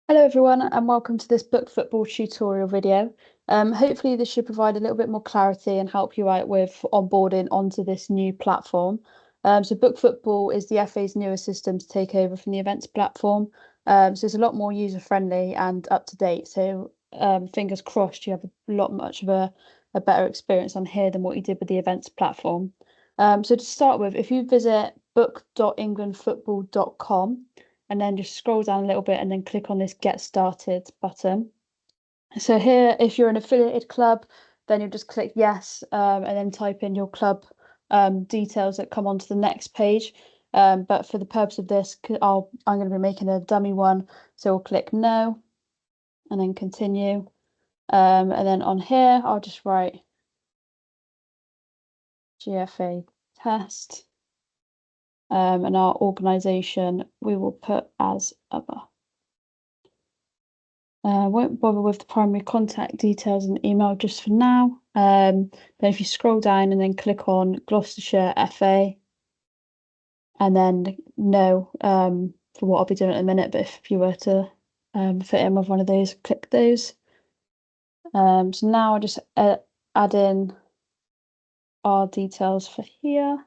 Hello everyone and welcome to this book football tutorial video. Hopefully this should provide a little bit more clarity and help you out with onboarding onto this new platform. So book football is the FA's newest system to take over from the events platform. So it's a lot more user friendly and up to date. So fingers crossed you have a lot much of a better experience on here than what you did with the events platform. So to start with, if you visit book.englandfootball.com and then just scroll down a little bit and then click on this Get Started button. So here, if you're an affiliated club, then you'll just click yes and then type in your club details that come onto the next page. But for the purpose of this, I'm going to be making a dummy one. So we'll click no and then continue. And then on here, I'll just write GFA test. And our organisation we will put as other. Won't bother with the primary contact details and email just for now. Then if you scroll down and then click on Gloucestershire FA, and then no for what I'll be doing at the minute, but if you were to fit in with one of those, click those. So now I'll just add in our details for here.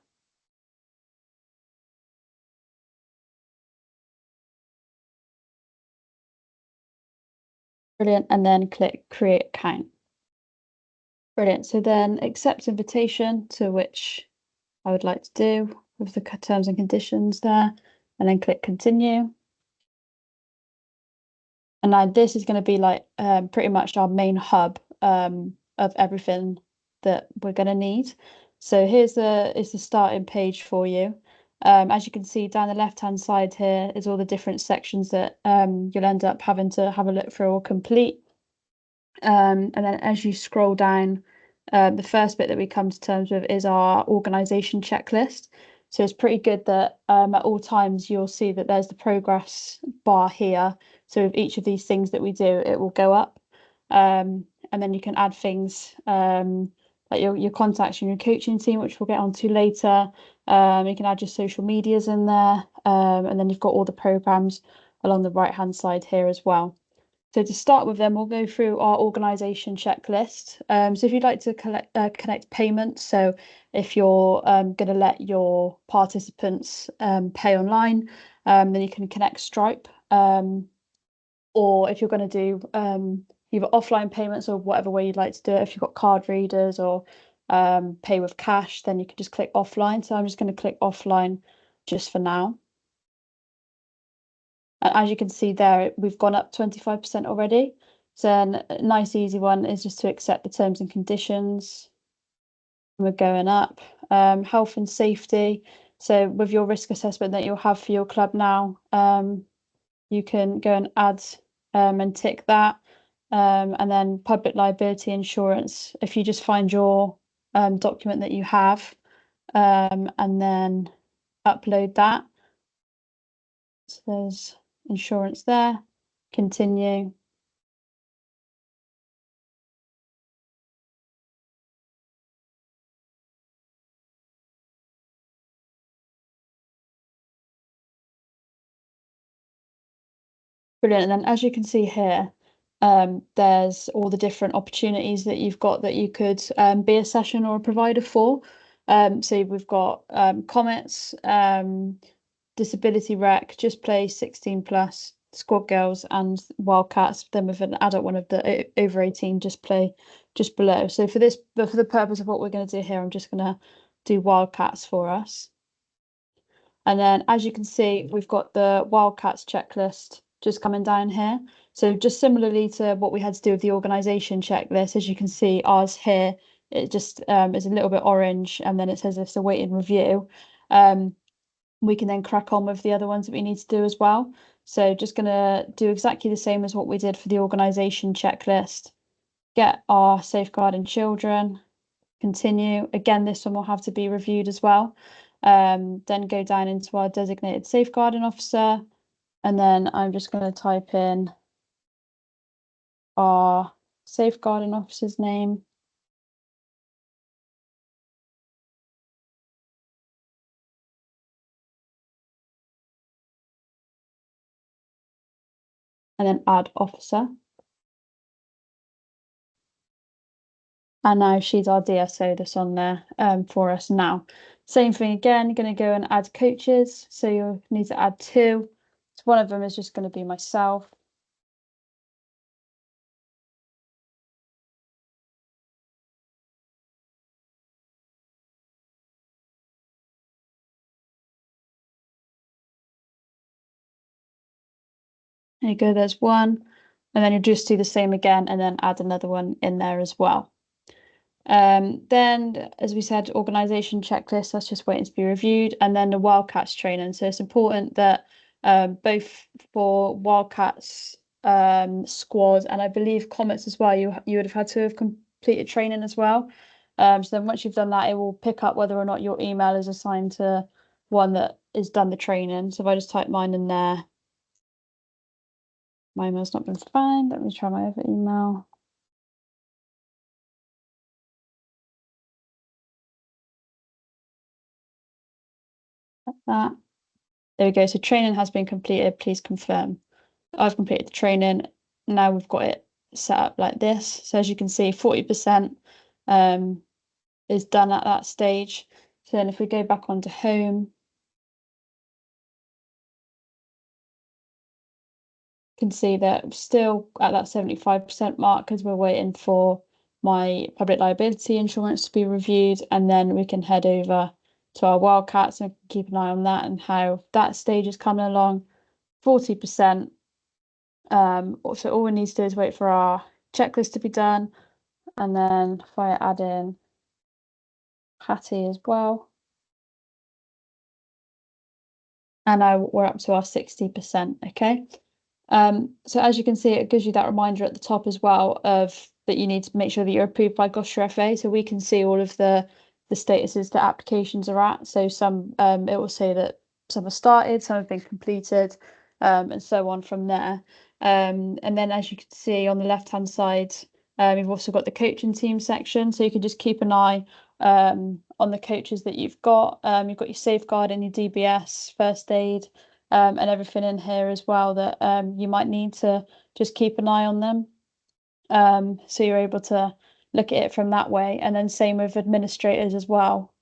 Brilliant, and then click create account. Brilliant, so then accept invitation, to which I would like to do with the terms and conditions there, and then click continue. And now this is going to be like pretty much our main hub of everything that we're going to need. So here's the starting page for you. As you can see down the left-hand side here is all the different sections that you'll end up having to have a look through or complete. And then as you scroll down, the first bit that we come to terms with is our organisation checklist. So it's pretty good that at all times you'll see that there's the progress bar here. So with each of these things that we do, it will go up. And then you can add things like your contacts and your coaching team, which we'll get onto later. You can add your social medias in there. And then you've got all the programs along the right-hand side here as well. So to start with them, we'll go through our organisation checklist. So if you'd like to connect payments, so if you're going to let your participants pay online, then you can connect Stripe. Or if you're going to do either offline payments or whatever way you'd like to do it, if you've got card readers or pay with cash, then you can just click offline. So I'm just going to click offline just for now. And as you can see there, we've gone up 25% already. So then a nice easy one is just to accept the terms and conditions. We're going up. Health and safety. So with your risk assessment that you'll have for your club now, you can go and add and tick that. And then public liability insurance, if you just find your document that you have and then upload that. So there's insurance there. Continue. Brilliant. And then as you can see here, there's all the different opportunities that you've got that you could be a session or a provider for. So we've got Comets, Disability Rec, Just Play 16 plus, Squad Girls and Wildcats, then with an adult one of the over 18 Just Play just below. So for the purpose of what we're going to do here, I'm just going to do Wildcats for us. And then as you can see, we've got the Wildcats checklist just coming down here. So just similarly to what we had to do with the organisation checklist, as you can see, ours here, it just is a little bit orange and then it says it's awaiting review. We can then crack on with the other ones that we need to do as well. So just going to do exactly the same as what we did for the organisation checklist. Get our safeguarding children, continue. Again, this one will have to be reviewed as well. Then go down into our designated safeguarding officer, and then I'm just going to type in our safeguarding officer's name. and then add officer. And now she's our DSO that's on there for us now. Same thing again, going to go and add coaches. So you'll need to add 2. So one of them is just going to be myself. There you go, there's 1. And then you'll just do the same again and then add another one in there as well. Then, as we said, organisation checklist, that's just waiting to be reviewed. And then the Wildcats training. So it's important that both for Wildcats squad and I believe Comets as well, you would have had to have completed training as well. So then once you've done that, it will pick up whether or not your email is assigned to one that has done the training. So if I just type mine in there, my email's not been found. Let me try my other email. Like that. There we go. So training has been completed. Please confirm. I've completed the training. Now we've got it set up like this. So as you can see, 40% is done at that stage. So then if we go back onto home, you can see that I'm still at that 75% mark because we're waiting for my public liability insurance to be reviewed, and then we can head over to our Wildcats and keep an eye on that and how that stage is coming along. 40%. So all we need to do is wait for our checklist to be done, and then if I add in Hattie as well, and now we're up to our 60%. Okay. So as you can see, it gives you that reminder at the top as well of that you need to make sure that you're approved by Gloucester FA, so we can see all of the statuses that applications are at. So some it will say that some have started, some have been completed, and so on from there. And then as you can see on the left hand side, you've also got the coaching team section, so you can just keep an eye on the coaches that you've got. You've got your safeguarding, your DBS, first aid, and everything in here as well that you might need to just keep an eye on them. So you're able to look at it from that way. And then same with administrators as well.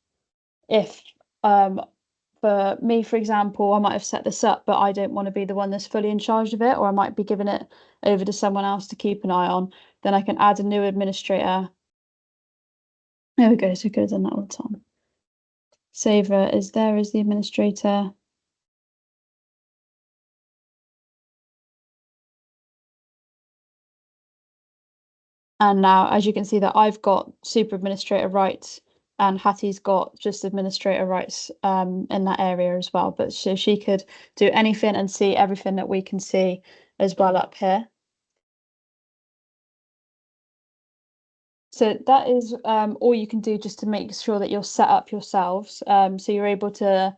If for me, for example, I might have set this up, but I don't want to be the one that's fully in charge of it, or I might be giving it over to someone else to keep an eye on, then I can add a new administrator. There we go, so good done that all the time. Saver is there as the administrator. And now, as you can see, that I've got super administrator rights and Hattie's got just administrator rights in that area as well. But so she could do anything and see everything that we can see as well up here. So that is all you can do just to make sure that you're set up yourselves. So you're able to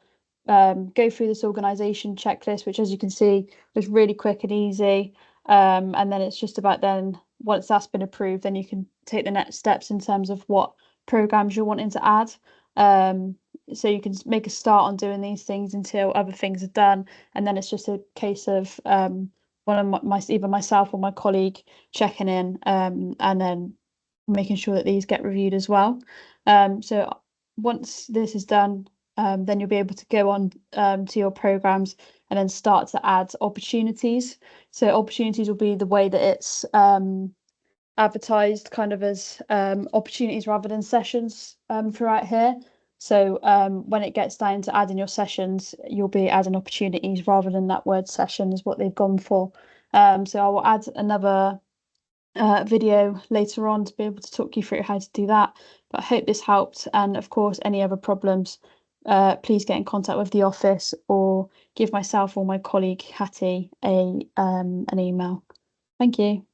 go through this organisation checklist, which as you can see was really quick and easy. And then it's just about then once that's been approved, then you can take the next steps in terms of what programs you're wanting to add. So you can make a start on doing these things until other things are done, and then it's just a case of one of my either myself or my colleague checking in, and then making sure that these get reviewed as well. So once this is done, then you'll be able to go on to your programs and then start to add opportunities. So opportunities will be the way that it's advertised kind of as opportunities rather than sessions throughout here. So when it gets down to adding your sessions, you'll be adding opportunities rather than that word session is what they've gone for. So I will add another video later on to be able to talk you through how to do that. But I hope this helped. And of course, any other problems, please get in contact with the office or give myself or my colleague Hattie an email. Thank you.